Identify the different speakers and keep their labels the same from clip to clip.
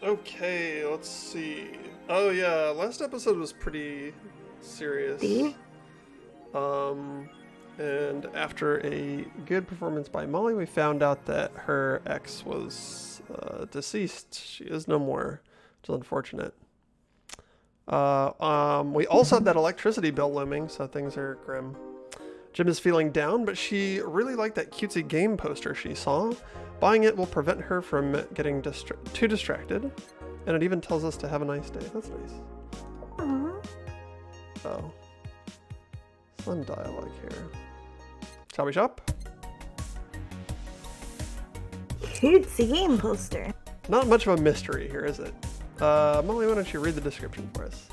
Speaker 1: Okay, let's see. Oh yeah, last episode was pretty serious.
Speaker 2: Steve?
Speaker 1: Um, and after a good performance by Molly, we found out that her ex was deceased. She is no more, which is unfortunate. We also have that electricity bill looming, so things are grim. Jim is feeling down, but she really liked that cutesy game poster she saw. Buying it will prevent her from getting too distracted. And it even tells us to have a nice day. That's nice.
Speaker 2: Aww.
Speaker 1: Oh. Some dialogue here. Shall we shop?
Speaker 2: Cutesy game poster.
Speaker 1: Not much of a mystery here, is it? Molly, why don't you read the description for us?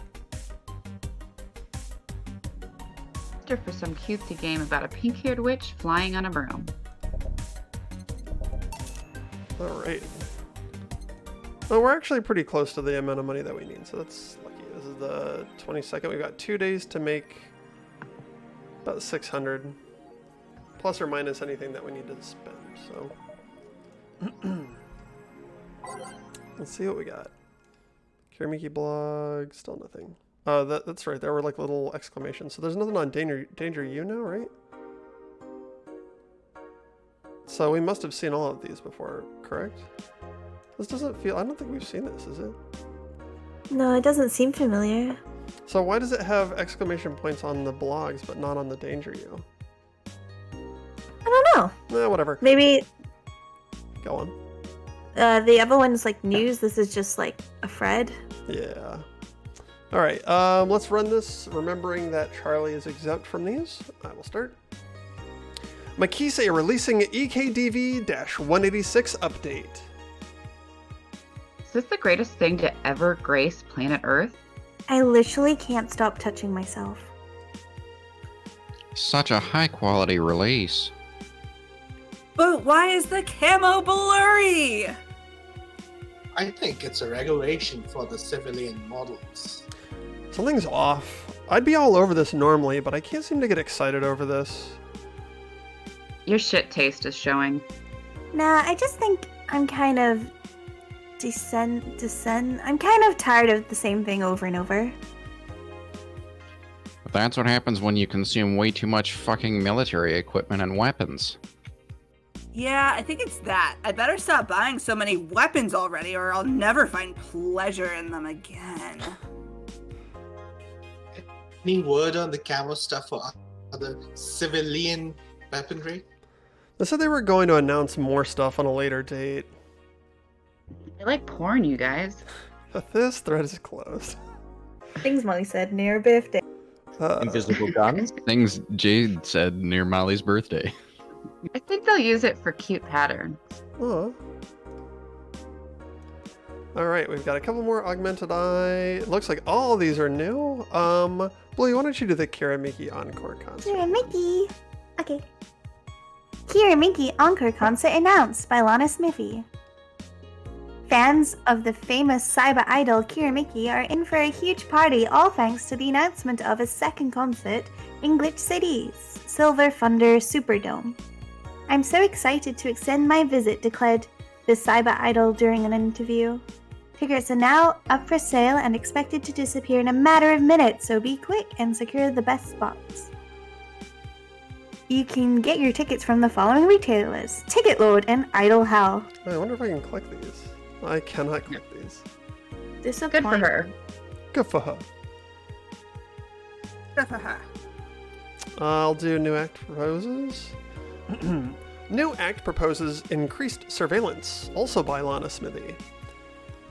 Speaker 3: For some cutesy game about a pink-haired witch flying on a broom.
Speaker 1: Alright. Well, we're actually pretty close to the amount of money that we need, so that's lucky. This is the 22nd. We've got 2 days to make about 600. Plus or minus anything that we need to spend, so. Let's see what we got. Kiramiki blog, still nothing. That's right, there were like little exclamations. So there's nothing on Danger U now, right? So we must have seen all of these before, correct? This doesn't feel, I don't think we've seen this, is it?
Speaker 2: No, it doesn't seem familiar.
Speaker 1: So why does it have exclamation points on the blogs but not on the Danger U?
Speaker 2: I don't know.
Speaker 1: Whatever.
Speaker 2: Maybe
Speaker 1: Go on.
Speaker 2: the other one's like news. This is just like a Fred.
Speaker 1: Yeah. All right, let's run this, remembering that Charlie is exempt from these. I will start. Makise releasing EKDV-186 update.
Speaker 3: Is this the greatest thing to ever grace planet Earth?
Speaker 2: I literally can't stop touching myself.
Speaker 4: Such a high quality release.
Speaker 5: But why is the camo blurry?
Speaker 6: I think it's a regulation for the civilian models.
Speaker 1: Something's off. I'd be all over this normally, but I can't seem to get excited over this.
Speaker 3: Your shit taste is showing.
Speaker 2: Nah, I just think I'm kind of I'm kind of tired of the same thing over and over.
Speaker 4: That's what happens when you consume way too much fucking military equipment and weapons.
Speaker 5: Yeah, I think it's that. I better stop buying so many weapons already, or I'll never find pleasure in them again.
Speaker 6: Any word on the camo stuff for other civilian weaponry?
Speaker 1: They said they were going to announce more stuff on a later date.
Speaker 3: I like porn, you guys.
Speaker 1: This thread is closed.
Speaker 2: Things Molly said near birthday.
Speaker 7: Invisible guns?
Speaker 4: Things Jade said near Molly's birthday.
Speaker 3: I think they'll use it for cute patterns.
Speaker 1: Oh. Alright, we've got a couple more augmented eye. It looks like all of these are new. Bluey, why don't you do the Kiramiki Encore concert?
Speaker 2: Kiramiki. Okay. Kiramiki Encore concert announced by Lana Smithy. Fans of the famous cyber idol Kiramiki are in for a huge party, all thanks to the announcement of a second concert in Glitch City's Silver Thunder Superdome. I'm so excited to extend my visit, declared the cyber idol during an interview. Tickets are now up for sale and expected to disappear in a matter of minutes, so be quick and secure the best spots. You can get your tickets from the following retailers: Ticket Lord and Idol Hell.
Speaker 1: I wonder if I can click these. I cannot click these.
Speaker 3: Good for her.
Speaker 1: Good for her.
Speaker 5: Good for her.
Speaker 1: I'll do new act proposes. New act proposes increased surveillance, also by Lana Smithy.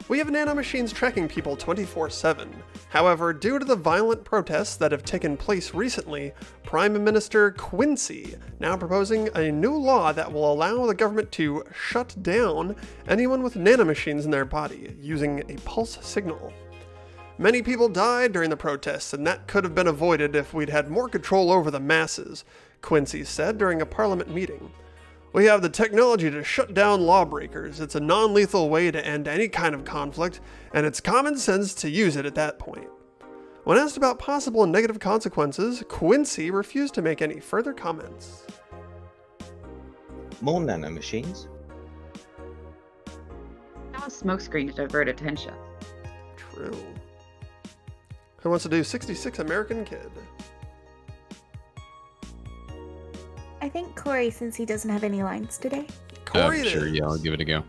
Speaker 1: We have nanomachines tracking people 24/7. However, due to the violent protests that have taken place recently, Prime Minister Quincy now proposing a new law that will allow the government to shut down anyone with nanomachines in their body using a pulse signal. Many people died during the protests, and that could have been avoided if we'd had more control over the masses, Quincy said during a parliament meeting. We have the technology to shut down lawbreakers. It's a non-lethal way to end any kind of conflict, and it's common sense to use it at that point. When asked about possible negative consequences, Quincy refused to make any further comments.
Speaker 7: More nanomachines?
Speaker 3: a smokescreen to divert attention.
Speaker 1: True. Who wants to do 66 American Kid?
Speaker 2: I think Corey, since he doesn't have any lines today.
Speaker 1: Corey it
Speaker 4: Sure,
Speaker 1: is.
Speaker 4: yeah, I'll give it a go.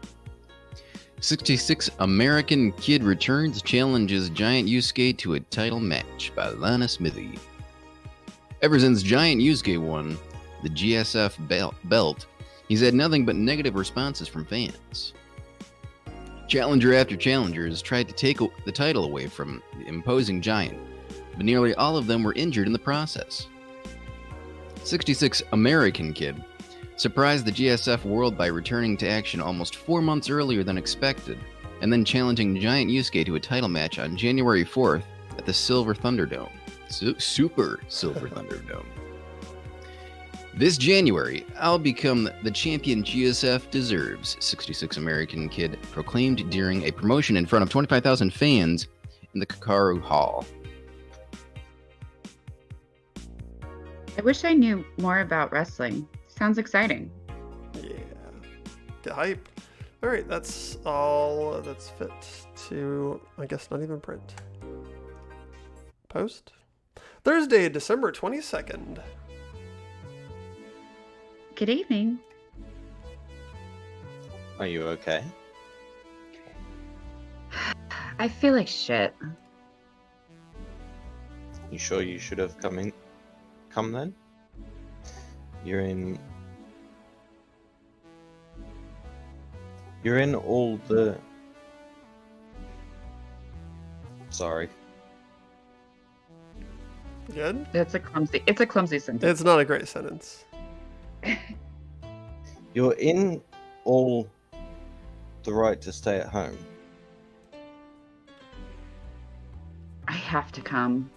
Speaker 4: 66 American Kid returns, challenges Giant Yusuke to a title match by Lana Smithy. Ever since Giant Yusuke won the GSF belt, he's had nothing but negative responses from fans. Challenger after challenger has tried to take the title away from the imposing Giant, but nearly all of them were injured in the process. 66 American Kid surprised the GSF world by returning to action almost 4 months earlier than expected, and then challenging Giant Yusuke to a title match on January 4th at the Silver Thunderdome. Super Silver Thunderdome. This January, I'll become the champion GSF deserves, 66 American Kid proclaimed during a promotion in front of 25,000 fans in the Kakaru Hall.
Speaker 3: I wish I knew more about wrestling. Sounds exciting.
Speaker 1: Yeah. Get hype. All right, that's all that's fit to, I guess, not even print. Post. Thursday, December 22nd.
Speaker 3: Good evening.
Speaker 7: Are you okay?
Speaker 3: I feel like shit.
Speaker 7: You sure you should have come then? You're in all the... Sorry.
Speaker 1: Good?
Speaker 3: It's a clumsy sentence.
Speaker 1: It's not a great sentence.
Speaker 7: You're in all the right to stay at home.
Speaker 3: I have to come.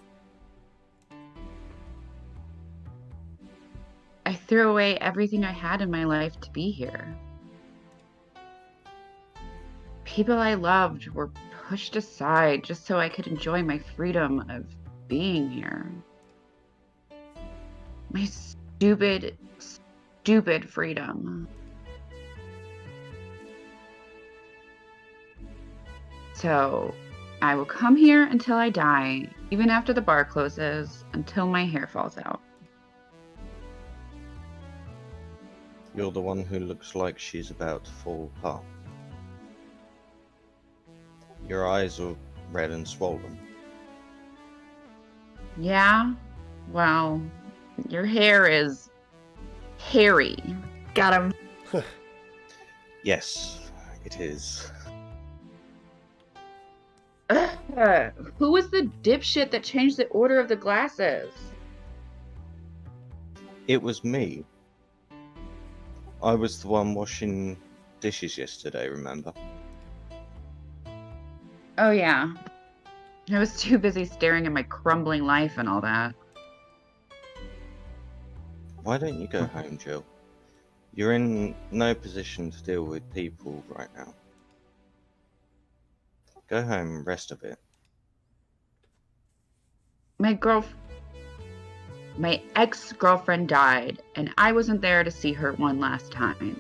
Speaker 3: I threw away everything I had in my life to be here. People I loved were pushed aside just so I could enjoy my freedom of being here. My stupid freedom. So, I will come here until I die, even after the bar closes, until my hair falls out.
Speaker 7: You're the one who looks like she's about to fall apart. Your eyes are red and swollen.
Speaker 3: Yeah? Well, your hair is hairy.
Speaker 2: Got him.
Speaker 7: Yes, it is.
Speaker 3: Who was the dipshit that changed the order of the glasses?
Speaker 7: It was me. I was the one washing dishes yesterday, remember?
Speaker 3: Oh yeah. I was too busy staring at my crumbling life and all that.
Speaker 7: Why don't you go home, Jill? You're in no position to deal with people right now. Go home and rest a bit.
Speaker 3: My ex-girlfriend died, and I wasn't there to see her one last time.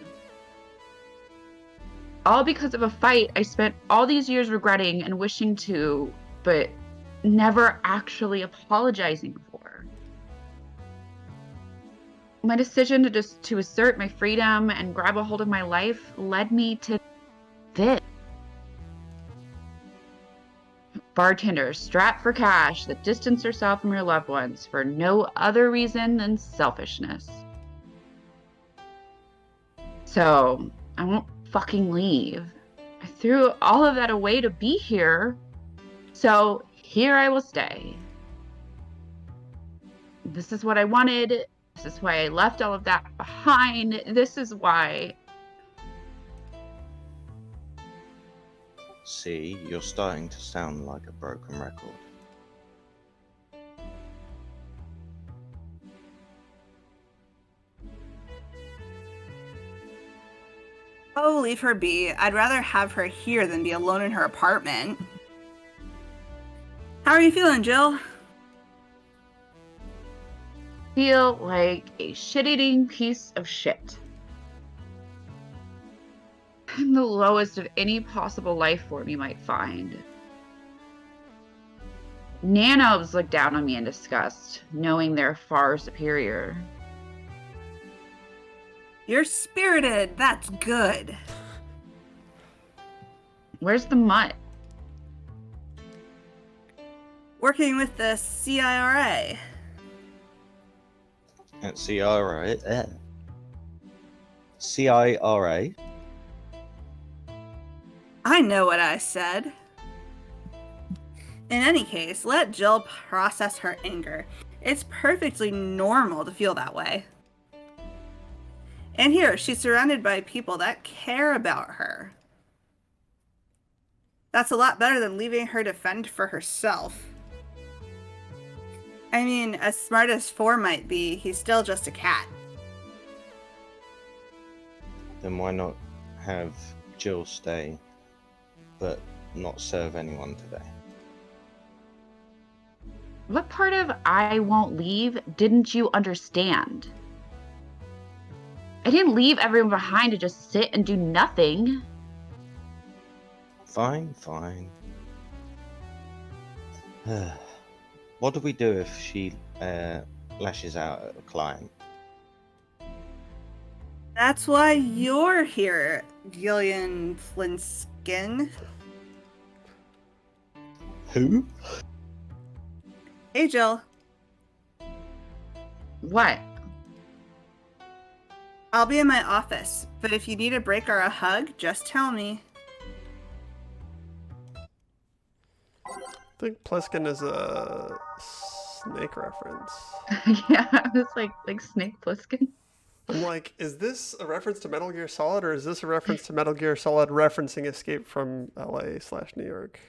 Speaker 3: All because of a fight I spent all these years regretting and wishing to, but never actually apologizing for. My decision to assert my freedom and grab a hold of my life led me to this. Bartender, strapped for cash that distance yourself from your loved ones for no other reason than selfishness. So, I won't fucking leave. I threw all of that away to be here. So, here I will stay. This is what I wanted. This is why I left all of that behind. This is why.
Speaker 7: See, you're starting to sound like a broken record.
Speaker 5: Oh, leave her be. I'd rather have her here than be alone in her apartment. How are you feeling, Jill?
Speaker 3: Feel like a shit-eating piece of shit. I'm the lowest of any possible life form you might find. Nanos look down on me in disgust, knowing they're far superior.
Speaker 5: You're spirited. That's good.
Speaker 3: Where's the mutt?
Speaker 5: Working with the CIRA.
Speaker 7: At CIRA. CIRA.
Speaker 5: I know what I said. In any case, let Jill process her anger. It's perfectly normal to feel that way. And here, she's surrounded by people that care about her. That's a lot better than leaving her to fend for herself. I mean, as smart as 4 might be, he's still just a cat.
Speaker 7: Then why not have Jill stay, but not serve anyone today?
Speaker 3: What part of I won't leave didn't you understand? I didn't leave everyone behind to just sit and do nothing.
Speaker 7: Fine. What do we do if she lashes out at a client?
Speaker 5: That's why you're here, Gillian Flinskin.
Speaker 7: Who?
Speaker 5: Hey, Jill.
Speaker 3: What?
Speaker 5: I'll be in my office, but if you need a break or a hug, just tell me.
Speaker 1: I think Pliskin is a snake reference.
Speaker 3: Yeah, I was like Snake Plissken.
Speaker 1: I'm like, is this a reference to Metal Gear Solid, or is this a reference to Metal Gear Solid referencing Escape from LA/New York?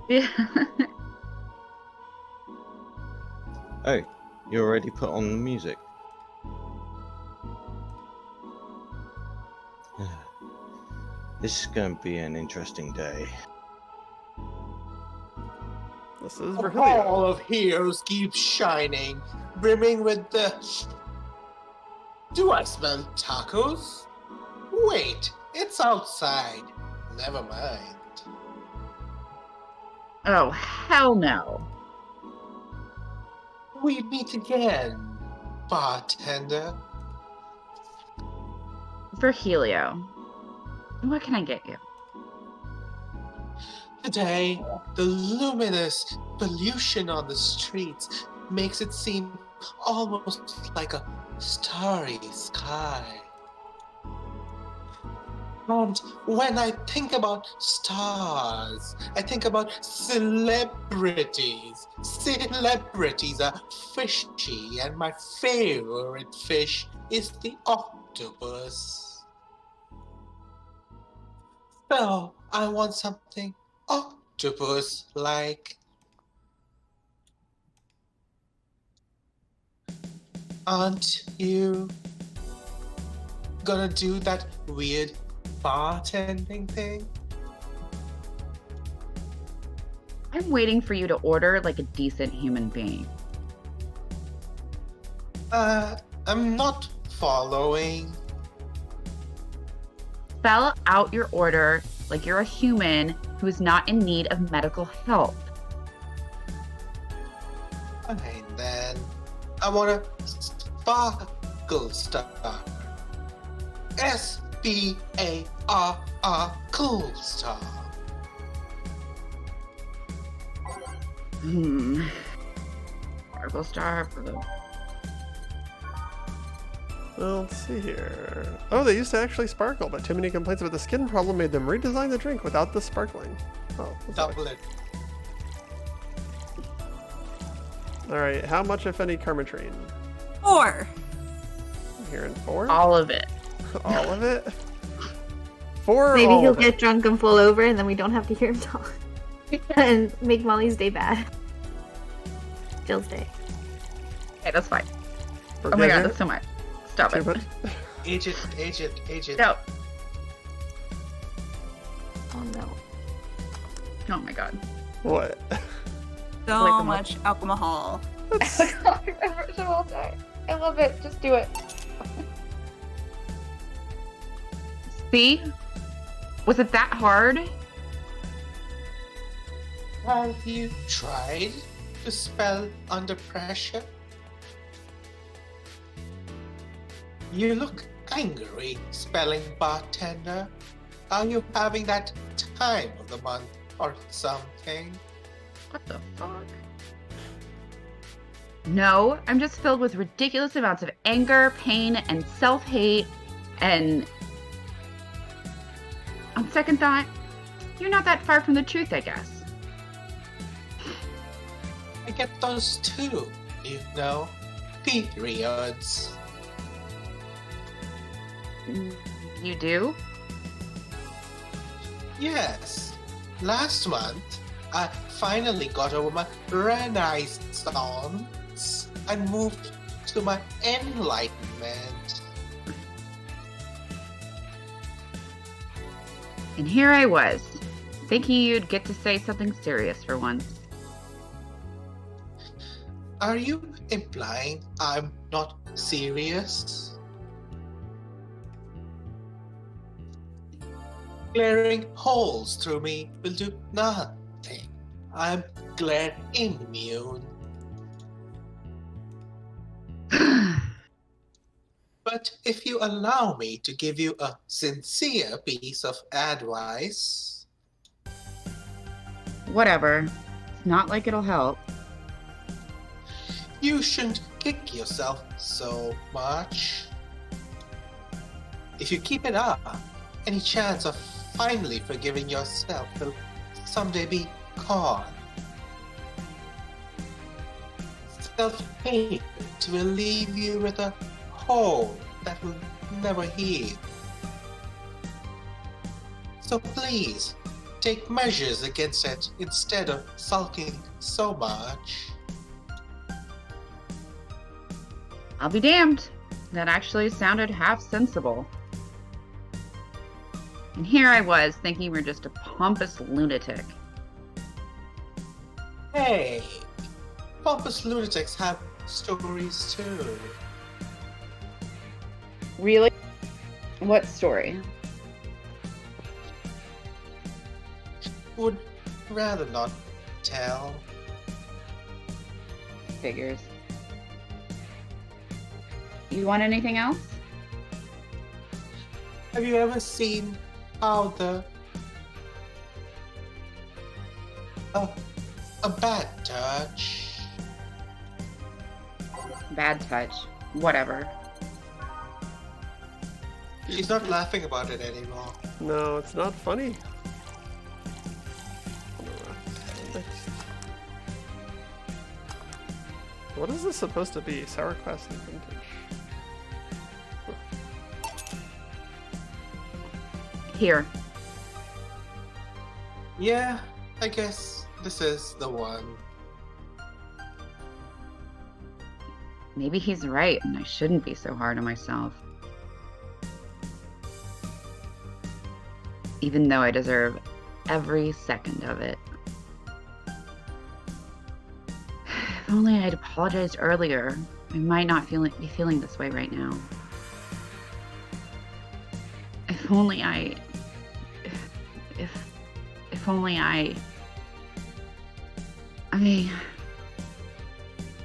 Speaker 3: Yeah.
Speaker 7: Oh, you already put on the music. This is going to be an interesting day.
Speaker 1: This is
Speaker 6: The
Speaker 1: Virgilio.
Speaker 6: hall of heroes keeps shining, brimming with the... Do I smell tacos? Wait, it's outside. Never mind.
Speaker 3: Oh, hell no.
Speaker 6: We meet again, bartender.
Speaker 3: Virgilio, what can I get you?
Speaker 6: Today, the luminous pollution on the streets makes it seem almost like a starry sky. And when I think about stars, I think about celebrities. Celebrities are fishy, and my favorite fish is the octopus. So, I want something octopus-like. Aren't you gonna do that weird bartending thing?
Speaker 3: I'm waiting for you to order like a decent human being.
Speaker 6: I'm not following.
Speaker 3: Spell out your order like you're a human who is not in need of medical help.
Speaker 6: Fine then. I want a sparkle star. S-P-A-R-R cool star.
Speaker 3: Sparkle Star.
Speaker 1: Well, let's see here. Oh, they used to actually sparkle, but too many complaints about the skin problem made them redesign the drink without the sparkling. Oh, that's
Speaker 6: Double it.
Speaker 1: Alright, how much, if any, Carmetrine?
Speaker 5: 4.
Speaker 1: I'm hearing 4?
Speaker 3: All of it.
Speaker 1: All of it? 4 or
Speaker 2: Maybe
Speaker 1: all
Speaker 2: he'll
Speaker 1: of it?
Speaker 2: get drunk and fall over, and then we don't have to hear him talk. And make Molly's day bad. Jill's day.
Speaker 3: Okay, that's fine.
Speaker 1: Forgive
Speaker 3: Oh my god,
Speaker 1: you?
Speaker 3: that's so much. Stop
Speaker 1: Too
Speaker 3: it.
Speaker 1: much?
Speaker 6: Agent.
Speaker 3: No.
Speaker 2: Oh no.
Speaker 3: Oh my god.
Speaker 1: What?
Speaker 5: So
Speaker 3: Like the
Speaker 5: much alcohol.
Speaker 3: I love it. Just do it. See? Was it that hard?
Speaker 6: Have you tried to spell under pressure? You look angry spelling bartender. Are you having that time of the month or something?
Speaker 3: What the fuck? No, I'm just filled with ridiculous amounts of anger, pain, and self-hate, and on second thought, you're not that far from the truth, I guess.
Speaker 6: I get those too, periods.
Speaker 3: You do?
Speaker 6: Yes. Last month, I finally got over my renaissance and moved to my enlightenment.
Speaker 3: And here I was, thinking you'd get to say something serious for once.
Speaker 6: Are you implying I'm not serious? Glaring holes through me will do nothing. I'm glare immune. But if you allow me to give you a sincere piece of advice...
Speaker 3: Whatever. It's not like it'll help.
Speaker 6: You shouldn't kick yourself so much. If you keep it up, any chance of finally forgiving yourself will someday be gone. Self-hate will leave you with a hole that will never heal. So please, take measures against it instead of sulking so much.
Speaker 3: I'll be damned. That actually sounded half sensible. And here I was, thinking you were just a pompous lunatic.
Speaker 6: Hey, pompous lunatics have stories too.
Speaker 3: Really? What story?
Speaker 6: Would rather not tell.
Speaker 3: Figures. You want anything else?
Speaker 6: Have you ever seen how a bad touch?
Speaker 3: Bad touch. Whatever.
Speaker 6: She's not laughing about it anymore.
Speaker 1: No, it's not funny. What is this supposed to be? Sour Quest and vintage.
Speaker 3: Here.
Speaker 6: Yeah, I guess this is the one.
Speaker 3: Maybe he's right, and I shouldn't be so hard on myself. Even though I deserve every second of it. If only I'd apologized earlier, I might not be feeling this way right now. If only I... If only I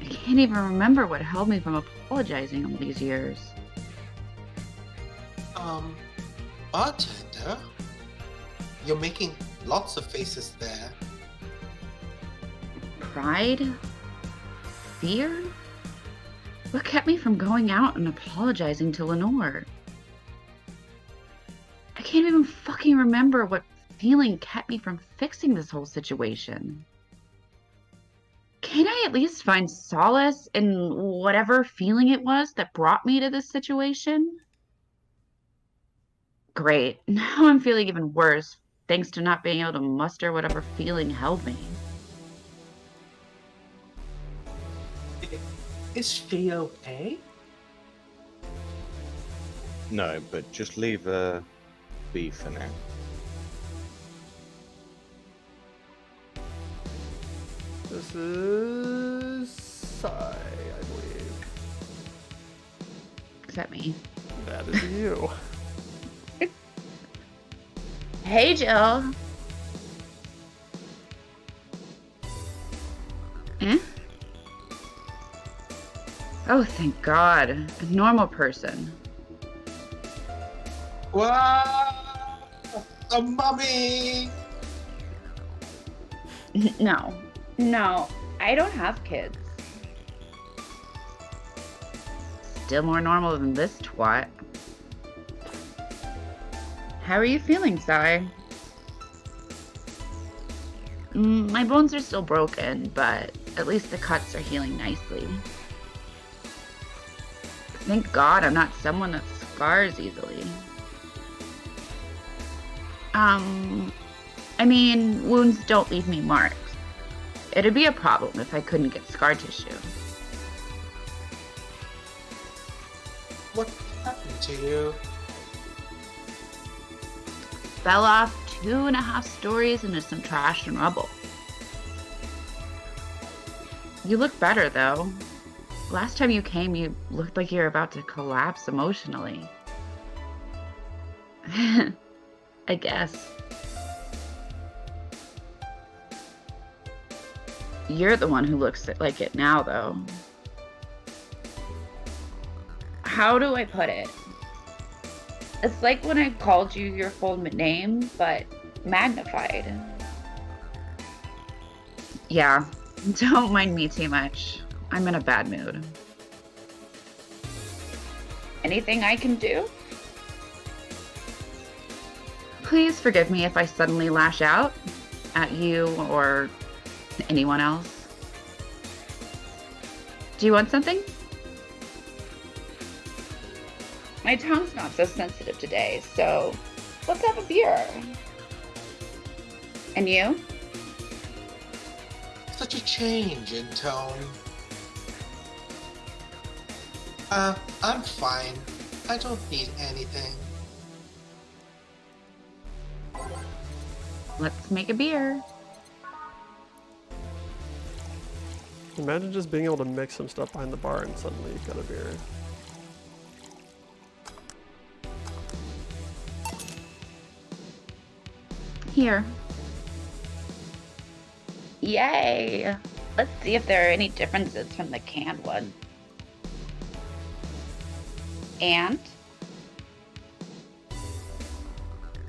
Speaker 3: can't even remember what held me from apologizing all these years.
Speaker 6: Bartender? You're making lots of faces there.
Speaker 3: Pride? Fear? What kept me from going out and apologizing to Lenore? I can't even fucking remember what feeling kept me from fixing this whole situation. Can't I at least find solace in whatever feeling it was that brought me to this situation? Great. Now I'm feeling even worse, thanks to not being able to muster whatever feeling held me.
Speaker 6: Is she okay?
Speaker 7: No, but just leave her be for now.
Speaker 1: This is Sai, I believe.
Speaker 3: Is that me?
Speaker 1: That is you.
Speaker 3: Hey, Jill. Eh? Oh, thank God. A normal person.
Speaker 6: Wow! A mummy!
Speaker 3: No. No, I don't have kids. Still more normal than this twat. How are you feeling, Sai? My bones are still broken, but at least the cuts are healing nicely. Thank God I'm not someone that scars easily. I mean, wounds don't leave me marks. It'd be a problem if I couldn't get scar tissue.
Speaker 6: What happened to you?
Speaker 3: Fell off 2.5 stories into some trash and rubble. You look better, though. Last time you came, you looked like you were about to collapse emotionally. I guess. You're the one who looks like it now, though. How do I put it? It's like when I called you your full name, but magnified. Yeah, don't mind me too much. I'm in a bad mood. Anything I can do? Please forgive me if I suddenly lash out at you or anyone else. Do you want something? My tongue's not so sensitive today, so let's have a beer. And you?
Speaker 6: Such a change in tone. I'm fine. I don't need anything.
Speaker 3: Let's make a beer.
Speaker 1: Imagine just being able to mix some stuff behind the bar and suddenly you've got a beer.
Speaker 3: Here. Yay! Let's see if there are any differences from the canned one. And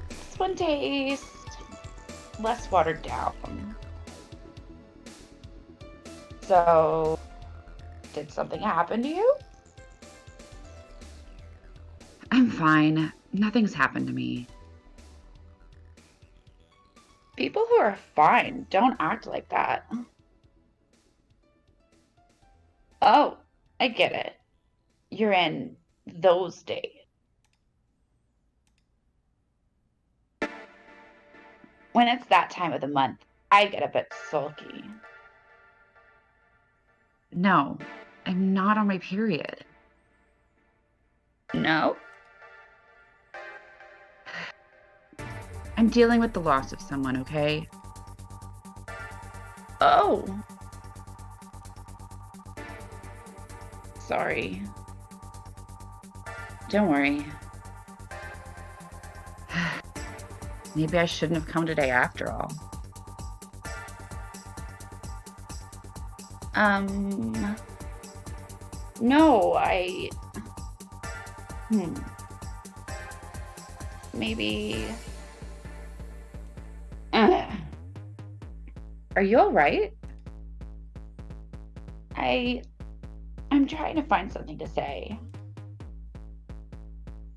Speaker 3: this one tastes less watered down. So, did something happen to you? I'm fine. Nothing's happened to me. People who are fine don't act like that. Oh, I get it. You're in those days. When it's that time of the month, I get a bit sulky. No, I'm not on my period. No? I'm dealing with the loss of someone, okay? Oh. Sorry. Don't worry. Maybe I shouldn't have come today after all. No, maybe... Are you alright? I'm trying to find something to say.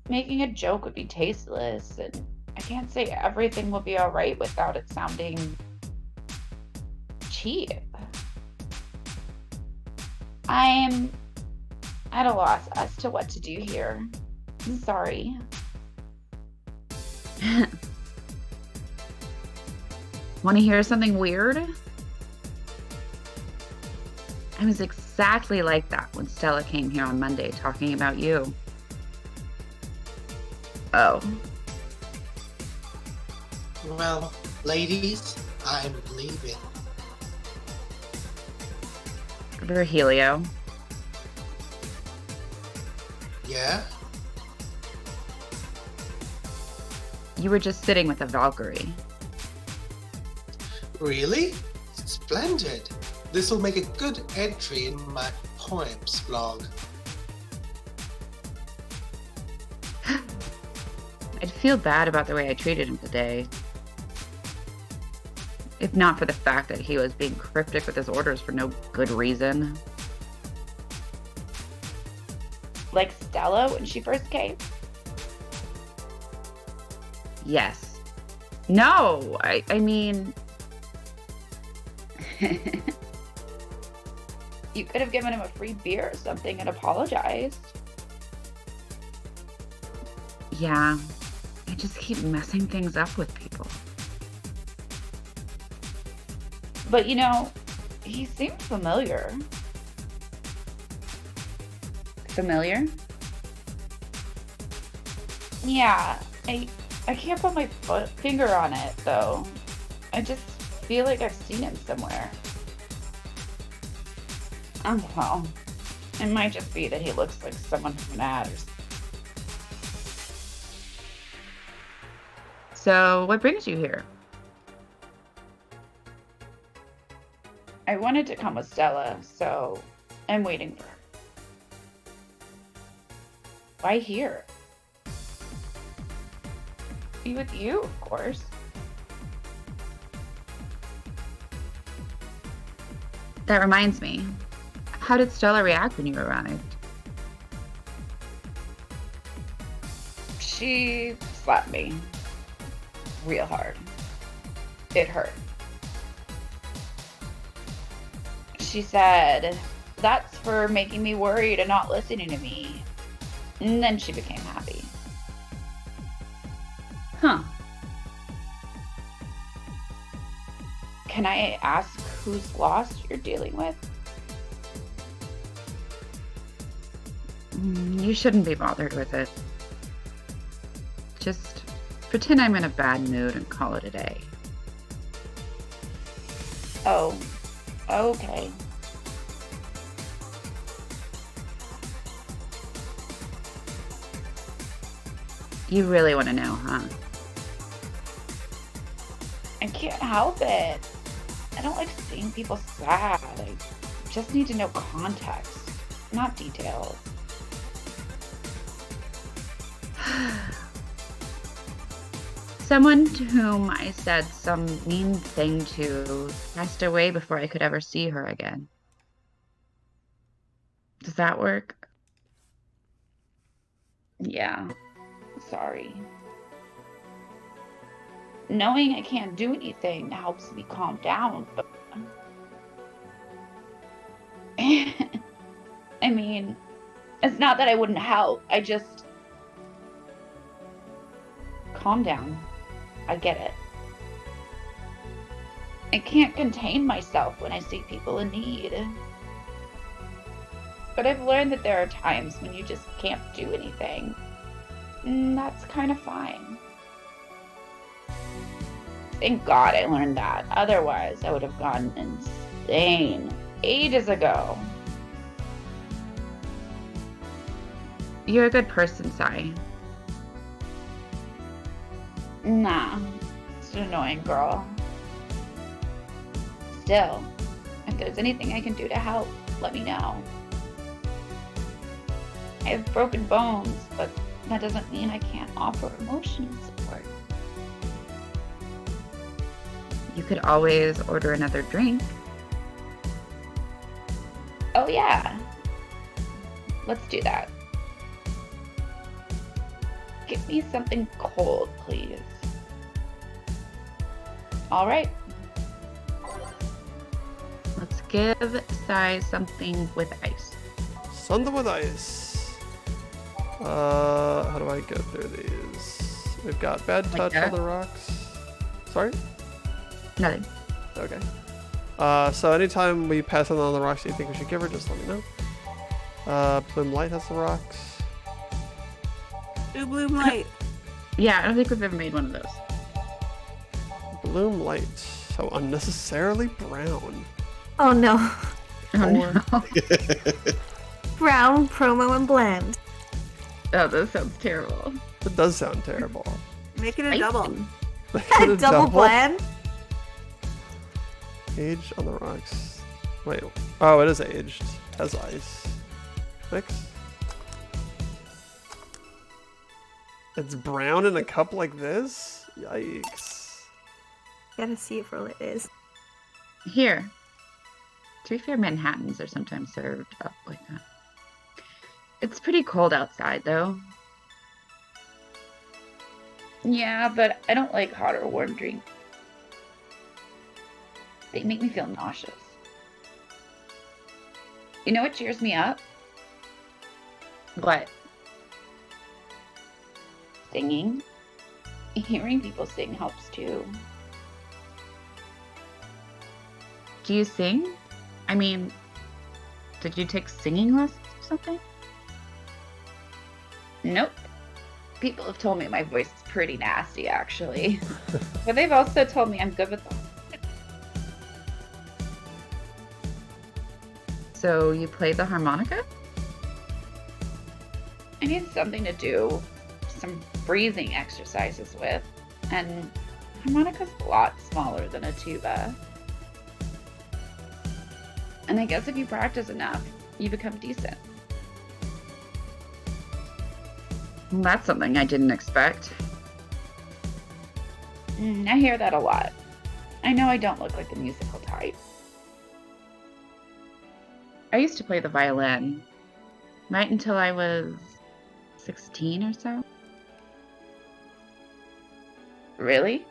Speaker 3: Making a joke would be tasteless, and I can't say everything will be alright without it sounding cheap. I'm at a loss as to what to do here. I'm sorry. Want to hear something weird? I was exactly like that when Stella came here on Monday talking about you. Oh.
Speaker 6: Well, ladies, I'm leaving.
Speaker 3: Virgilio.
Speaker 6: Yeah?
Speaker 3: You were just sitting with a Valkyrie.
Speaker 6: Really? Splendid. This will make a good entry in my poems blog.
Speaker 3: I'd feel bad about the way I treated him today. If not for the fact that he was being cryptic with his orders for no good reason. Like Stella when she first came? Yes. No, I mean... You could have given him a free beer or something and apologized. Yeah, I just keep messing things up with people. But you know, he seemed familiar. Familiar? Yeah, I can't put my finger on it though. I just feel like I've seen him somewhere. Oh well, it might just be that he looks like someone from an ad or something. So, what brings you here? I wanted to come with Stella, so I'm waiting for her. Why here? Be with you, of course. That reminds me. How did Stella react when you arrived? She slapped me. Real hard. It hurt. She said, "That's for making me worried and not listening to me." And then she became happy. Huh. Can I ask whose loss you're dealing with? You shouldn't be bothered with it. Just pretend I'm in a bad mood and call it a day. Oh, okay. You really want to know, huh? I can't help it. I don't like seeing people sad. I just need to know context, not details. Someone to whom I said some mean thing to passed away before I could ever see her again. Does that work? Yeah. Sorry. Knowing I can't do anything helps me calm down, but... I mean, it's not that I wouldn't help, I just... Calm down. I get it. I can't contain myself when I see people in need. But I've learned that there are times when you just can't do anything. And that's kind of fine. Thank God I learned that. Otherwise, I would have gone insane ages ago. You're a good person, Sai. Nah, it's an annoying girl. Still, if there's anything I can do to help, let me know. I have broken bones, but that doesn't mean I can't offer emotional support. You could always order another drink. Oh yeah, let's do that. Give me something cold, please. All right. Let's give Sai something with ice.
Speaker 1: Something with ice. How do I go through these? We've got bad touch on the rocks. Sorry?
Speaker 3: Nothing.
Speaker 1: Okay. So anytime we pass on the rocks that you think we should give her, just let me know. Bloom Light has the rocks.
Speaker 5: Ooh, Bloom Light.
Speaker 3: Yeah, I don't think we've ever made one of those.
Speaker 1: Bloom Light. So unnecessarily brown.
Speaker 2: Oh no.
Speaker 3: Oh no.
Speaker 2: Brown, promo, and blend.
Speaker 3: Oh, that sounds terrible.
Speaker 1: It does sound terrible.
Speaker 5: Make it a double.
Speaker 3: Spicy.
Speaker 2: A double blend?
Speaker 1: Aged on the rocks. Wait. Oh, it is aged. Has ice. Mix. It's brown in a cup like this? Yikes.
Speaker 2: Gotta see it for what it is.
Speaker 3: Here. To be fair, Manhattans are sometimes served up like that. It's pretty cold outside, though. Yeah, but I don't like hot or warm drinks. They make me feel nauseous. You know what cheers me up? What? Singing. Hearing people sing helps too. Do you sing? I mean, did you take singing lessons or something? Nope. People have told me my voice is pretty nasty, actually. But they've also told me I'm good with them. So you play the harmonica? I need something to do some breathing exercises with, and harmonica's a lot smaller than a tuba. And I guess if you practice enough, you become decent. Well, that's something I didn't expect. I hear that a lot. I know I don't look like the musical type. I used to play the violin, right until I was 16 or so. Really?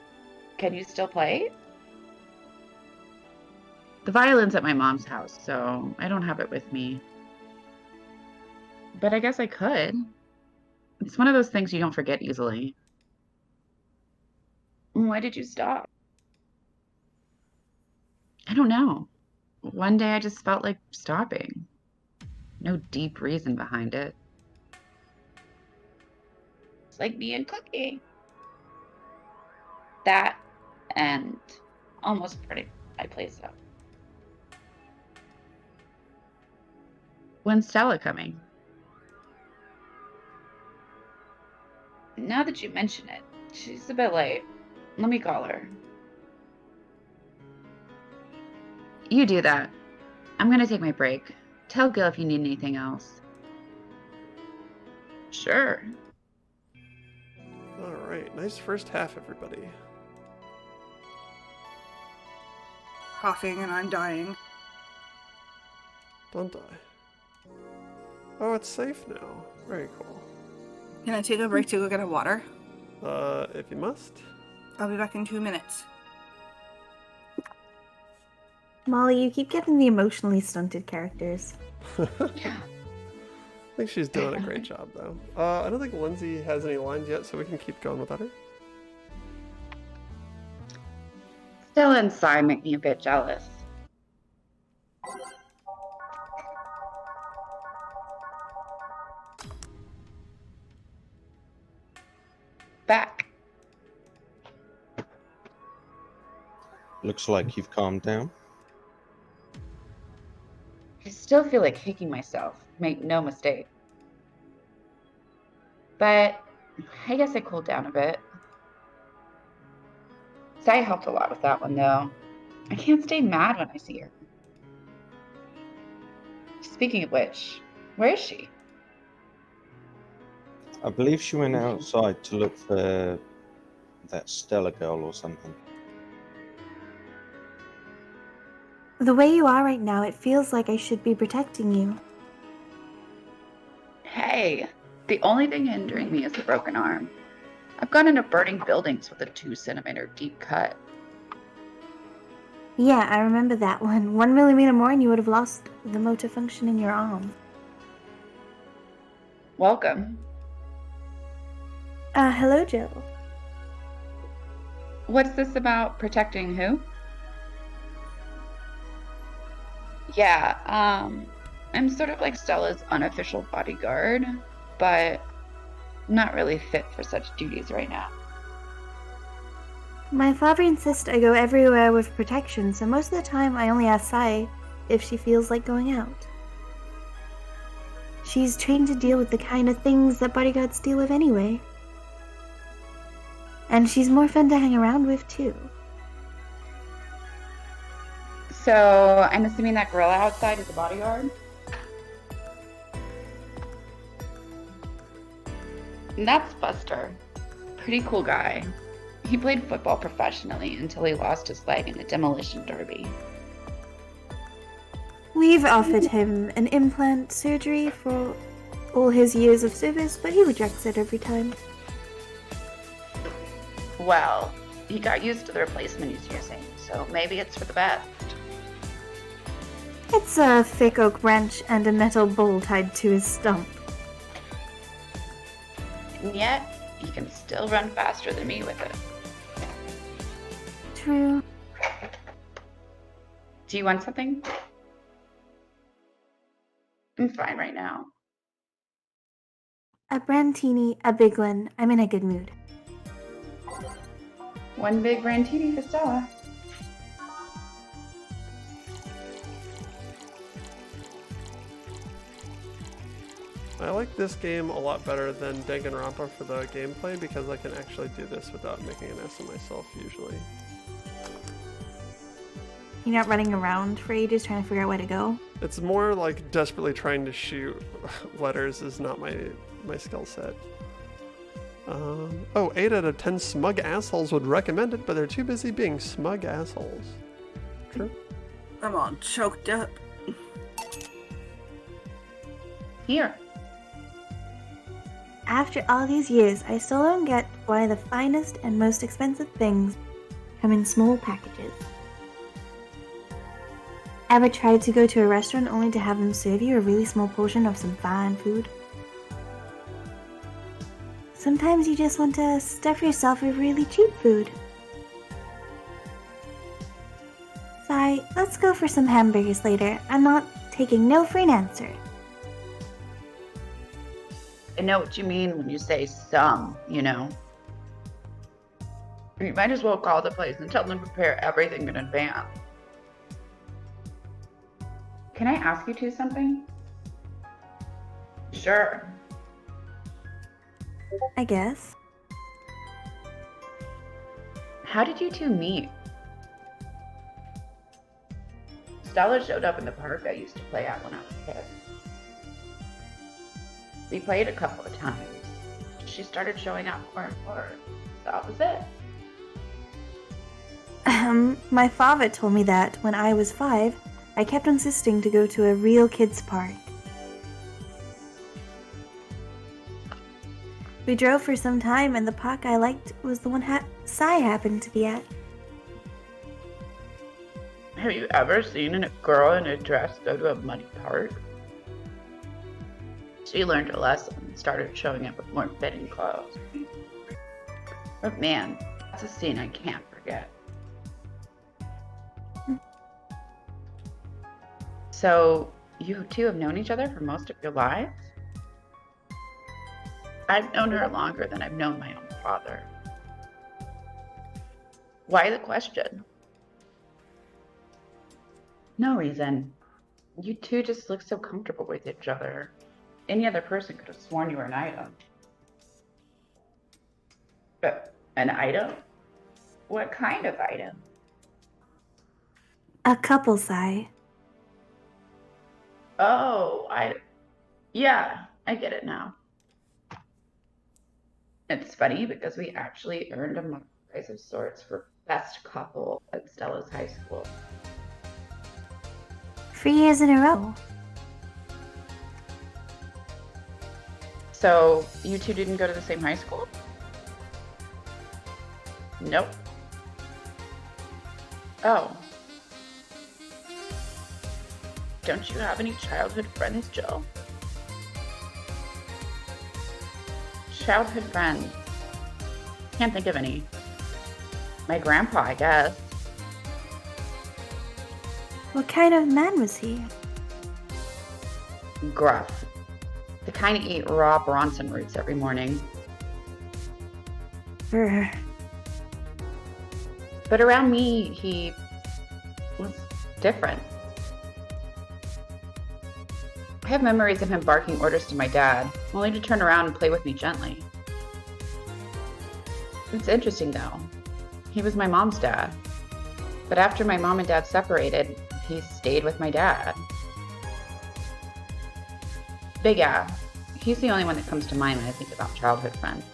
Speaker 3: Can you still play? The violin's at my mom's house, so I don't have it with me. But I guess I could. It's one of those things you don't forget easily. Why did you stop? I don't know. One day I just felt like stopping. No deep reason behind it. It's like me and cooking. That and almost pretty I play stuff. When's Stella coming? Now that you mention it, she's a bit late. Let me call her. You do that. I'm gonna take my break. Tell Gil if you need anything else. Sure.
Speaker 1: Alright, nice first half, everybody.
Speaker 5: Coughing and I'm dying.
Speaker 1: Don't die. Oh, it's safe now. Very cool.
Speaker 5: Can I take a break to go get a water?
Speaker 1: If you must.
Speaker 5: I'll be back in 2 minutes.
Speaker 2: Molly, you keep getting the emotionally stunted characters.
Speaker 3: Yeah.
Speaker 1: I think she's doing a great job, though. I don't think Lindsay has any lines yet, so we can keep going without her.
Speaker 3: Stella and Sai make me a bit jealous. Back.
Speaker 7: Looks like you've calmed down.
Speaker 3: I still feel like kicking myself, make no mistake. But I guess I cooled down a bit. Sai helped a lot with that one, though. I can't stay mad when I see her. Speaking of which, where is she?
Speaker 7: I believe she went outside to look for that Stella girl or something.
Speaker 2: The way you are right now, it feels like I should be protecting you.
Speaker 3: Hey, the only thing hindering me is the broken arm. I've gone into burning buildings with a 2-centimeter deep cut.
Speaker 2: Yeah, I remember that one. 1 millimeter more and you would have lost the motor function in your arm.
Speaker 3: Welcome.
Speaker 2: Hello, Jill.
Speaker 3: What's this about protecting who? Yeah, I'm sort of like Stella's unofficial bodyguard, but not really fit for such duties right now.
Speaker 2: My father insists I go everywhere with protection, so most of the time I only ask Sai if she feels like going out. She's trained to deal with the kind of things that bodyguards deal with anyway. And she's more fun to hang around with, too.
Speaker 3: So I'm assuming that gorilla outside is a bodyguard? And that's Buster. Pretty cool guy. He played football professionally until he lost his leg in a demolition derby.
Speaker 2: We've offered him an implant surgery for all his years of service, but he rejects it every time.
Speaker 3: Well, he got used to the replacement he's using, so maybe it's for the best.
Speaker 2: It's a thick oak branch and a metal bowl tied to his stump.
Speaker 3: And yet, he can still run faster than me with it.
Speaker 2: True.
Speaker 3: Do you want something? I'm fine right now.
Speaker 2: A brandtini, a big one. I'm in a good mood.
Speaker 3: One big brandtini for Stella.
Speaker 1: I like this game a lot better than Danganronpa for the gameplay because I can actually do this without making an ass of myself usually.
Speaker 2: You're not running around for ages trying to figure out where to go?
Speaker 1: It's more like desperately trying to shoot letters is not my skill set. 8 out of 10 smug assholes would recommend it, but they're too busy being smug assholes. True.
Speaker 5: I'm all choked up.
Speaker 3: Here.
Speaker 2: After all these years, I still don't get why the finest and most expensive things come in small packages. Ever tried to go to a restaurant only to have them serve you a really small portion of some fine food? Sometimes you just want to stuff yourself with really cheap food. Sorry, let's go for some hamburgers later. I'm not taking no for an answer.
Speaker 3: I know what you mean when you say some, you know. You might as well call the place and tell them to prepare everything in advance. Can I ask you two something? Sure.
Speaker 2: I guess.
Speaker 3: How did you two meet? Stella showed up in the park I used to play at when I was a kid. We played a couple of times. She started showing up more and more. That was it.
Speaker 2: My father told me that when I was 5, I kept insisting to go to a real kids' park. We drove for some time, and the park I liked was the one Sai happened to be at.
Speaker 3: Have you ever seen a girl in a dress go to a muddy park? She learned her lesson and started showing up with more fitting clothes. But man, that's a scene I can't forget. So, you two have known each other for most of your lives? I've known her longer than I've known my own father. Why the question? No reason. You two just look so comfortable with each other. Any other person could have sworn you were an item. But an item? What kind of item?
Speaker 2: A couple, Sai.
Speaker 3: Oh, yeah, I get it now. It's funny because we actually earned a month prize of sorts for best couple at Stella's high school.
Speaker 2: 3 years in a row.
Speaker 3: So, you two didn't go to the same high school? Nope. Oh. Don't you have any childhood friends, Jill? Childhood friends. Can't think of any. My grandpa, I guess.
Speaker 2: What kind of man was he?
Speaker 3: Gruff. The kind to eat raw Bronson roots every morning.
Speaker 2: Brr.
Speaker 3: But around me, he was different. I have memories of him barking orders to my dad, only to turn around and play with me gently. It's interesting though. He was my mom's dad. But after my mom and dad separated, he stayed with my dad. Big A. He's the only one that comes to mind when I think about childhood friends.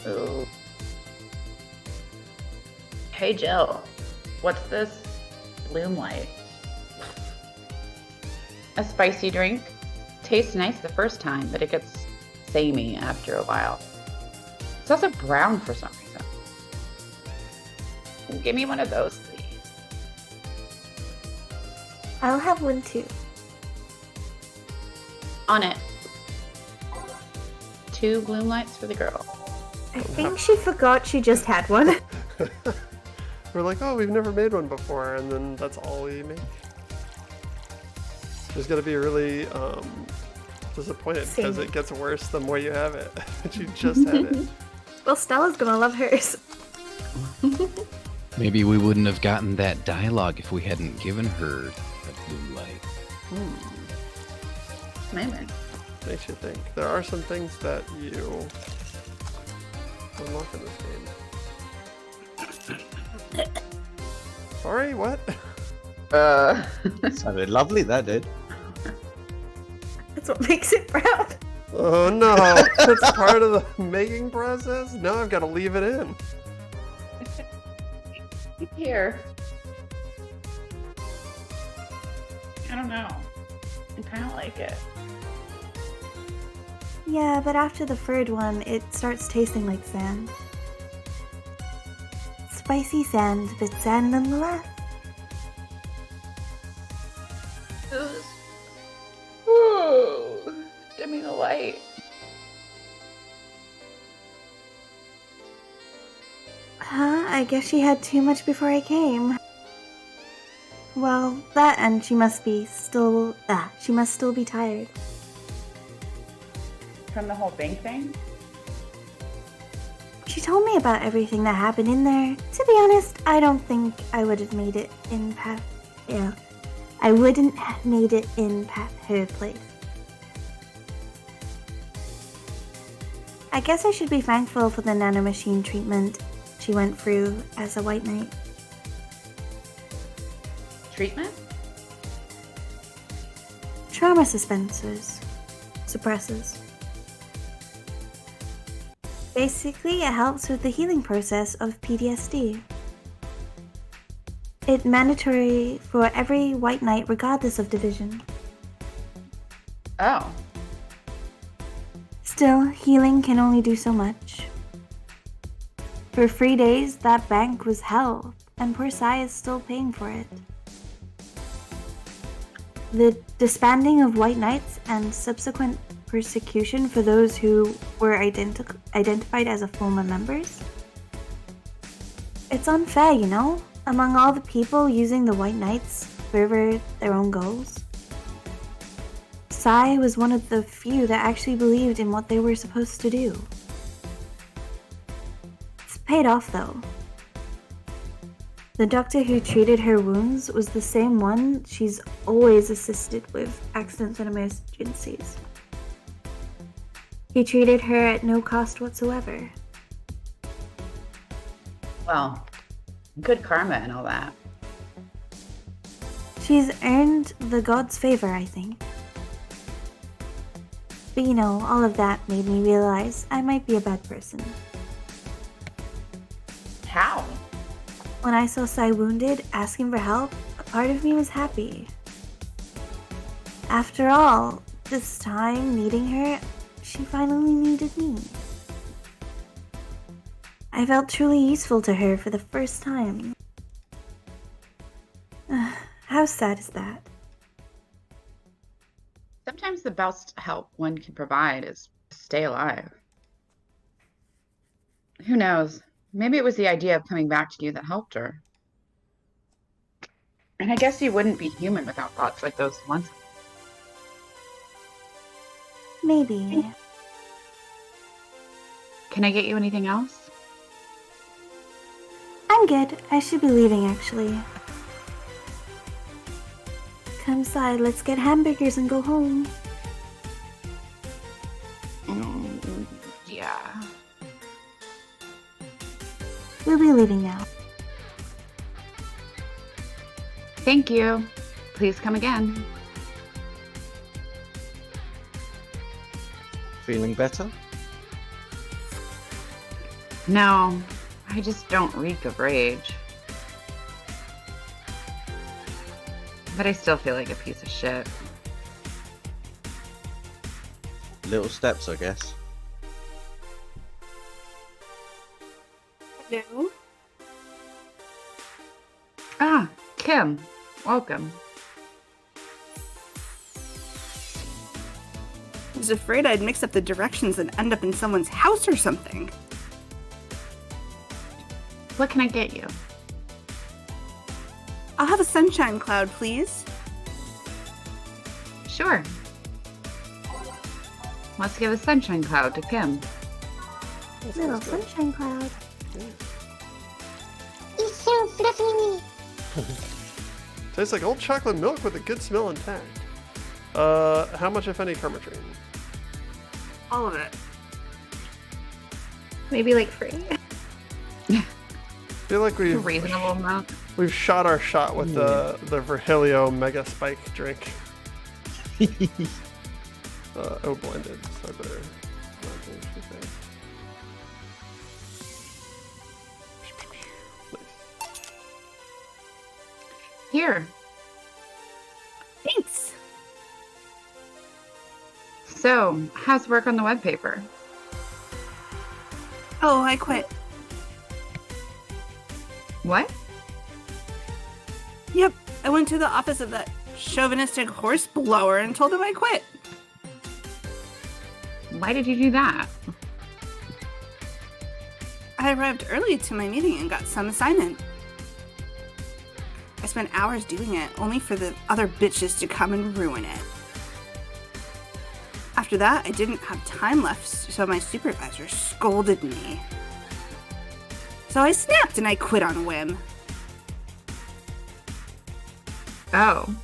Speaker 3: Ooh. Hey Jill, what's this bloom light? A spicy drink. Tastes nice the first time, but it gets samey after a while. It's also brown for some reason. Give me one of those, please.
Speaker 2: I'll have one too.
Speaker 3: On it. 2 bloom lights for the girl.
Speaker 2: I think she forgot she just had one.
Speaker 1: We're like, oh, we've never made one before, and then that's all we make. She's gonna be really disappointed because it gets worse the more you have it. She just had it.
Speaker 2: Well, Stella's gonna love hers.
Speaker 4: Maybe we wouldn't have gotten that dialogue if we hadn't given her a blue light.
Speaker 3: Maybe.
Speaker 1: Makes you think. There are some things that you unlock in this game. Sorry, what?
Speaker 7: Sounded lovely, that did.
Speaker 2: That's what makes it brown.
Speaker 1: Oh no, that's part of the making process? Now I've got to leave it in.
Speaker 3: Here. I don't know. I kind of like it.
Speaker 2: Yeah, but after the third one, it starts tasting like sand. Spicy sand, but sand nonetheless.
Speaker 3: Ooh, give me the light.
Speaker 2: Huh? I guess she had too much before I came. Well, that and she must still be tired.
Speaker 3: From the whole bank thing?
Speaker 2: She told me about everything that happened in there. To be honest, I don't think I would have made it in I wouldn't have made it in her place. I guess I should be thankful for the nanomachine treatment she went through as a White Knight.
Speaker 3: Treatment?
Speaker 2: Trauma suppressors. Basically, it helps with the healing process of PTSD. It's mandatory for every White Knight regardless of division.
Speaker 3: Oh.
Speaker 2: Still, healing can only do so much. For 3 days, that bank was hell, and poor Sai is still paying for it. The disbanding of White Knights and subsequent persecution for those who were identified as former members. It's unfair, you know, among all the people using the White Knights further their own goals. Sai was one of the few that actually believed in what they were supposed to do. It's paid off though. The doctor who treated her wounds was the same one she's always assisted with accidents and emergencies. He treated her at no cost whatsoever.
Speaker 3: Well, good karma and all that.
Speaker 2: She's earned the god's favor, I think. But you know, all of that made me realize I might be a bad person.
Speaker 3: How?
Speaker 2: When I saw Sai wounded, asking for help, a part of me was happy. After all, this time meeting her, she finally needed me. I felt truly useful to her for the first time. How sad is that?
Speaker 3: Sometimes the best help one can provide is to stay alive. Who knows? Maybe it was the idea of coming back to you that helped her. And I guess you wouldn't be human without thoughts like those once.
Speaker 2: Maybe.
Speaker 3: Can I get you anything else?
Speaker 2: I'm good. I should be leaving, actually. Come Sai, let's get hamburgers and go home.
Speaker 3: Yeah.
Speaker 2: We're leaving now.
Speaker 3: Thank you. Please come again.
Speaker 7: Feeling better?
Speaker 3: No, I just don't reek of rage. But I still feel like a piece of shit.
Speaker 7: Little steps, I guess.
Speaker 5: No.
Speaker 3: Ah, Kim. Welcome.
Speaker 5: I was afraid I'd mix up the directions and end up in someone's house or something.
Speaker 3: What can I get you?
Speaker 5: I'll have a sunshine cloud, please.
Speaker 3: Sure. Let's give a sunshine cloud to Kim.
Speaker 2: Little sunshine cloud.
Speaker 8: It's so fluffy.
Speaker 1: Tastes like old chocolate milk with a good smell intact. How much, if any, Karmatrine?
Speaker 5: All of it.
Speaker 2: Maybe like free.
Speaker 1: I feel like
Speaker 3: A reasonable amount.
Speaker 1: we've shot our shot with the Virgilio Mega Spike drink. Blended. So I better not do anything. Nice.
Speaker 3: Here.
Speaker 5: Thanks.
Speaker 3: So, how's work on the web paper?
Speaker 5: Oh, I quit.
Speaker 3: What?
Speaker 5: Yep, I went to the office of that chauvinistic horse blower and told him I quit.
Speaker 3: Why did you do that?
Speaker 5: I arrived early to my meeting and got some assignment. I spent hours doing it, only for the other bitches to come and ruin it. After that, I didn't have time left, so my supervisor scolded me. So I snapped and I quit on a whim.
Speaker 3: Oh.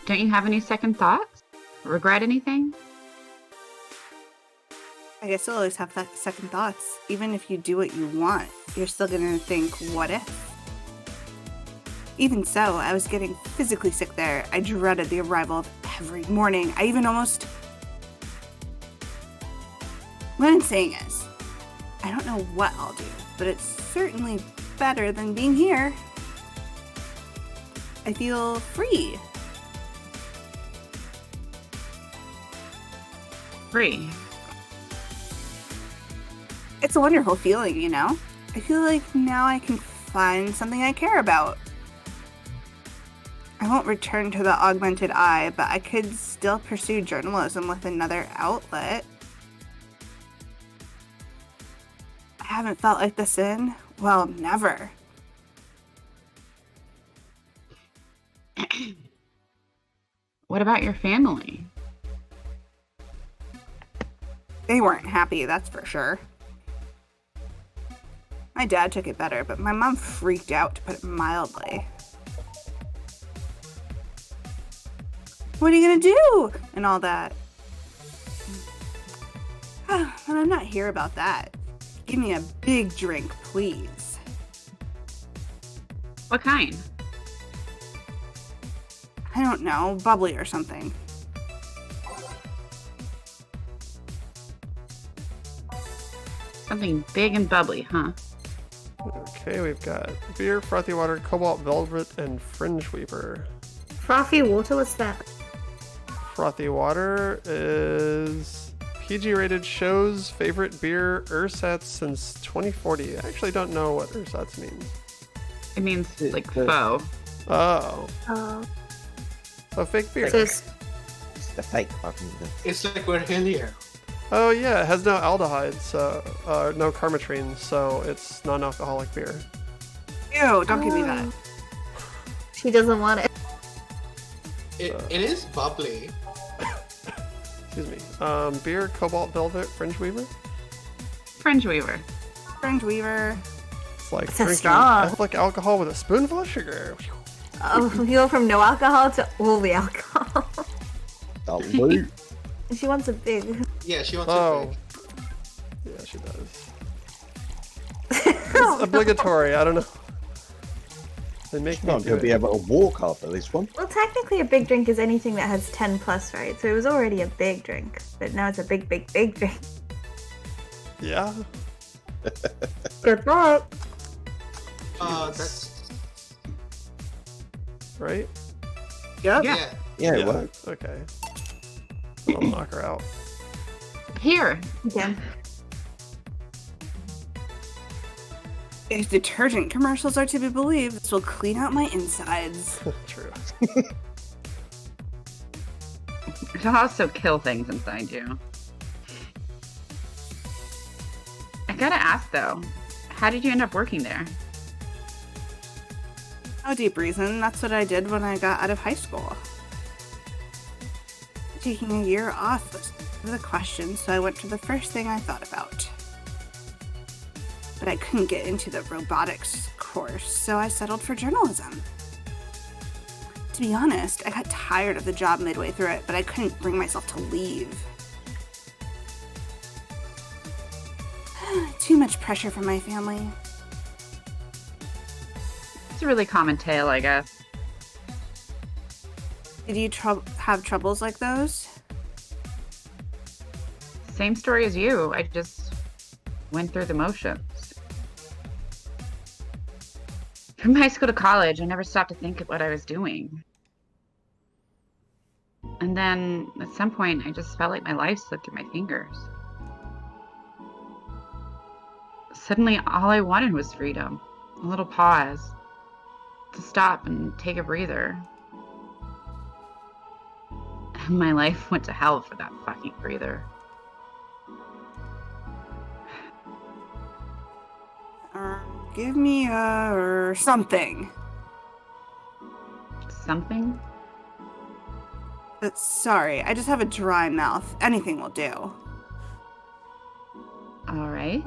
Speaker 3: Don't you have any second thoughts? Regret anything?
Speaker 5: I guess you'll always have that second thoughts. Even if you do what you want, you're still gonna think, what if? Even so, I was getting physically sick there. I dreaded the arrival of every morning. I even almost... What I'm saying is, I don't know what I'll do, but it's certainly better than being here. I feel free.
Speaker 3: Free.
Speaker 5: It's a wonderful feeling, you know? I feel like now I can find something I care about. I won't return to the augmented eye, but I could still pursue journalism with another outlet. I haven't felt like this in, well, never.
Speaker 3: What about your family?
Speaker 5: They weren't happy, that's for sure. My dad took it better, but my mom freaked out, to put it mildly. What are you gonna do? And all that. But I'm not here about that. Give me a big drink, please.
Speaker 3: What kind?
Speaker 5: I don't know, bubbly or something.
Speaker 3: Something big and bubbly, huh?
Speaker 1: Okay, we've got beer, frothy water, cobalt velvet, and fringe weaver.
Speaker 2: Frothy water, what's that?
Speaker 1: Frothy water is PG-rated show's favorite beer ersatz since 2040. I actually don't know what ersatz means.
Speaker 3: It means like
Speaker 7: the-
Speaker 3: faux.
Speaker 1: Oh,
Speaker 2: Oh,
Speaker 1: so fake beer.
Speaker 2: so it's
Speaker 7: It's the fake one.
Speaker 6: It's like we're here.
Speaker 1: Oh yeah, it has no aldehyde, so no carmatrine, so it's non-alcoholic beer.
Speaker 5: Ew, don't give me that.
Speaker 2: She doesn't want it.
Speaker 6: It is bubbly.
Speaker 1: Excuse me. Beer, cobalt velvet, fringe weaver.
Speaker 3: Fringe weaver.
Speaker 5: Fringe Weaver.
Speaker 1: It's like
Speaker 2: It's a
Speaker 1: drinking
Speaker 2: straw.
Speaker 1: ethylene alcohol with a spoonful of sugar.
Speaker 2: Oh, you go from no alcohol to all the alcohol. She wants a big.
Speaker 6: Yeah, she wants
Speaker 1: Oh,
Speaker 6: it.
Speaker 1: yeah, she does. it's obligatory. I don't know. They make me
Speaker 9: Not
Speaker 1: do
Speaker 9: going to be
Speaker 1: it.
Speaker 9: able to walk after this one.
Speaker 2: Well, technically, a big drink is anything that has 10 plus, right? So it was already a big drink, but now it's a big, big, big drink.
Speaker 1: Yeah.
Speaker 2: Good luck.
Speaker 6: That's
Speaker 1: Right?
Speaker 5: Yep.
Speaker 3: Yeah.
Speaker 9: Yeah, it worked.
Speaker 1: Okay. I'll knock her out.
Speaker 3: Here.
Speaker 2: Okay.
Speaker 5: If detergent commercials are to be believed, this will clean out my insides.
Speaker 1: True.
Speaker 3: It'll also kill things inside you. I gotta ask though, how did you end up working there?
Speaker 5: No deep reason. That's what I did when I got out of high school. Taking a year off was the question, so I went to the first thing I thought about. But I couldn't get into the robotics course, so I settled for journalism. To be honest, I got tired of the job midway through it, but I couldn't bring myself to leave. Too much pressure from my family.
Speaker 3: It's a really common tale, I guess.
Speaker 5: Did you have troubles like those?
Speaker 3: Same story as you. I just went through the motions. From high school to college, I never stopped to think of what I was doing. And then at some point, I just felt like my life slipped through my fingers. Suddenly, all I wanted was freedom, a little pause, to stop and take a breather. And my life went to hell for that fucking breather.
Speaker 5: Give me or something.
Speaker 3: Something?
Speaker 5: Sorry, I just have a dry mouth. Anything will do.
Speaker 3: All right.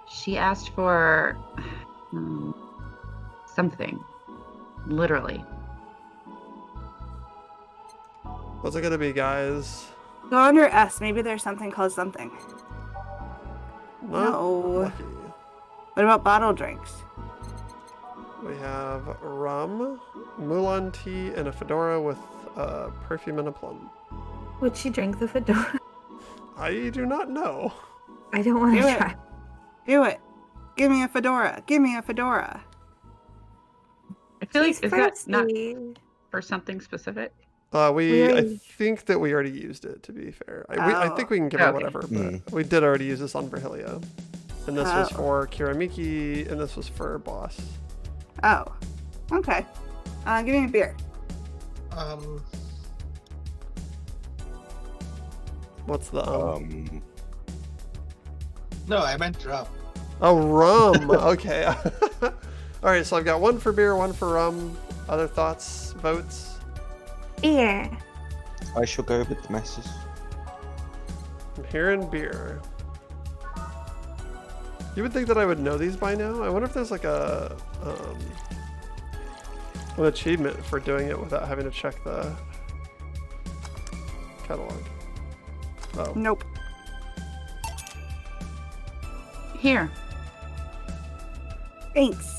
Speaker 3: She asked for something, literally.
Speaker 1: What's it gonna be, guys?
Speaker 5: Go under S. Maybe there's something called something.
Speaker 1: Not
Speaker 5: No.
Speaker 1: lucky.
Speaker 5: What about bottle drinks?
Speaker 1: We have rum, Mulan tea, and a fedora with perfume and a plum.
Speaker 2: Would she drink the fedora?
Speaker 1: I do not know.
Speaker 2: I don't want
Speaker 5: Do
Speaker 2: to
Speaker 5: it.
Speaker 2: try.
Speaker 5: Do it. Give me a fedora. Give me a fedora.
Speaker 3: I feel like,
Speaker 2: She's
Speaker 3: is that not
Speaker 2: thirsty.
Speaker 3: for something specific?
Speaker 2: We
Speaker 1: I
Speaker 2: already-
Speaker 1: think that we already used it, to be fair. I think we can give her
Speaker 3: Okay.
Speaker 1: whatever, but we did already use this on Virgilia. And this was
Speaker 5: Oh.
Speaker 1: for Kiramiki, and this was for Boss.
Speaker 5: Oh. Okay. Give me a beer.
Speaker 1: What's the
Speaker 6: No, I meant rum.
Speaker 1: Oh, rum. Okay. All right, so I've got one for beer, one for rum. Other thoughts, votes?
Speaker 2: Beer.
Speaker 7: I shall go with the masses.
Speaker 1: I'm hearing beer. You would think that I would know these by now. I wonder if there's like an achievement for doing it without having to check the catalog. Oh.
Speaker 5: Nope.
Speaker 3: Here.
Speaker 5: Thanks.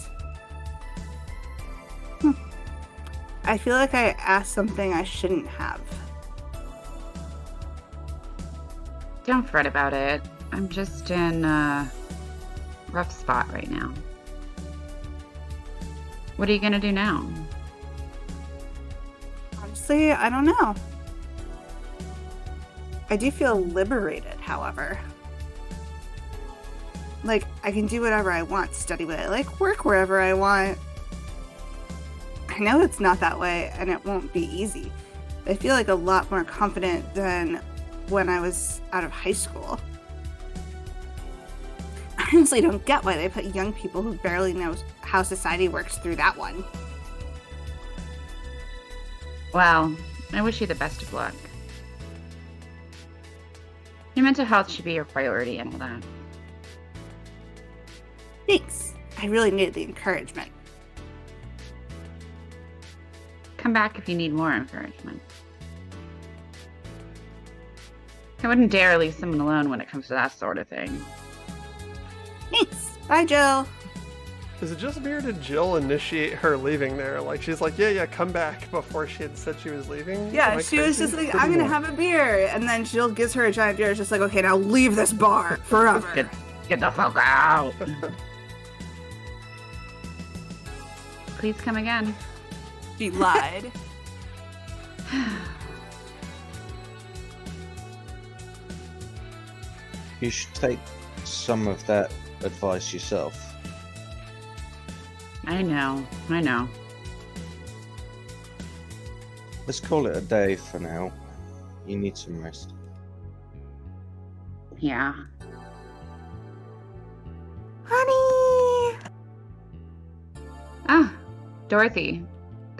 Speaker 5: I feel like I asked something I shouldn't have.
Speaker 3: Don't fret about it. I'm just in a rough spot right now. What are you gonna do now?
Speaker 5: Honestly, I don't know. I do feel liberated, however. Like, I can do whatever I want, study what I like, work wherever I want. I know it's not that way, and it won't be easy. But I feel like a lot more confident than when I was out of high school. I honestly don't get why they put young people who barely know how society works through that one.
Speaker 3: Well, I wish you the best of luck. Your mental health should be your priority and all that.
Speaker 5: Thanks. I really needed the encouragement.
Speaker 3: Come back if you need more encouragement. I wouldn't dare leave someone alone when it comes to that sort of thing.
Speaker 5: Bye, Jill.
Speaker 1: Is it just me or did Jill initiate her leaving there? Like, she's like, yeah, come back before she had said she was leaving? Am
Speaker 5: Yeah,
Speaker 1: I
Speaker 5: she was
Speaker 1: crazy?
Speaker 5: just like, I'm gonna have a beer. And then Jill gives her a giant beer. It's just like, okay, now leave this bar forever.
Speaker 3: Get the fuck out. Please come again.
Speaker 5: She lied.
Speaker 7: You should take some of that advice yourself.
Speaker 3: I know.
Speaker 7: Let's call it a day for now. You need some rest.
Speaker 3: Yeah.
Speaker 2: Honey!
Speaker 3: Ah, Dorothy.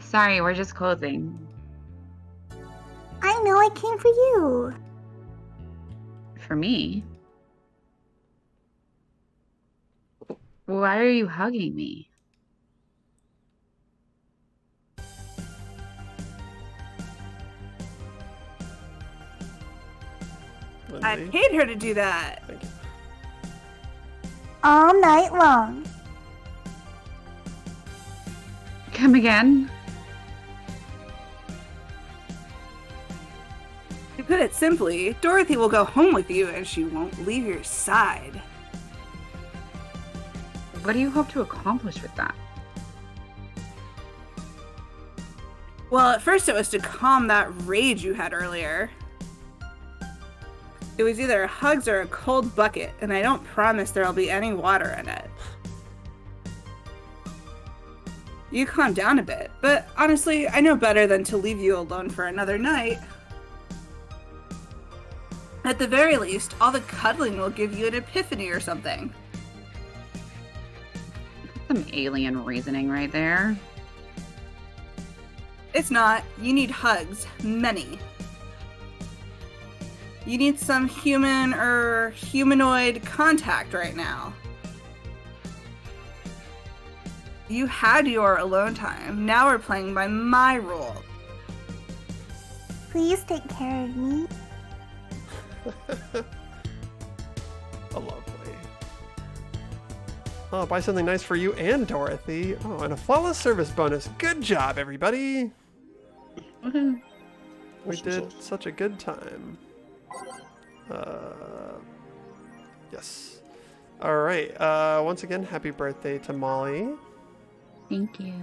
Speaker 3: Sorry, we're just closing.
Speaker 2: I know I came for you.
Speaker 3: For me? Why are you hugging me?
Speaker 5: I
Speaker 1: Lindsay?
Speaker 5: paid her to do that.
Speaker 1: Thank you.
Speaker 2: All night long.
Speaker 3: Come again?
Speaker 5: To put it simply, Dorothy will go home with you and she won't leave your side.
Speaker 3: What do you hope to accomplish with that?
Speaker 5: Well, at first it was to calm that rage you had earlier. It was either hugs or a cold bucket, and I don't promise there'll be any water in it. You calmed down a bit, but honestly, I know better than to leave you alone for another night. At the very least, all the cuddling will give you an epiphany or something.
Speaker 3: Some alien reasoning right there.
Speaker 5: It's not. You need hugs. Many. You need some human or humanoid contact right now. You had your alone time. Now we're playing by my rules.
Speaker 2: Please take care of me.
Speaker 1: Lovely. Oh, buy something nice for you and Dorothy. Oh, and a flawless service bonus. Good job, everybody.
Speaker 3: Woohoo.
Speaker 1: We
Speaker 7: Awesome
Speaker 1: did
Speaker 7: sauce.
Speaker 1: such a good time. Yes. All right. Once again, happy birthday to Molly.
Speaker 3: Thank you.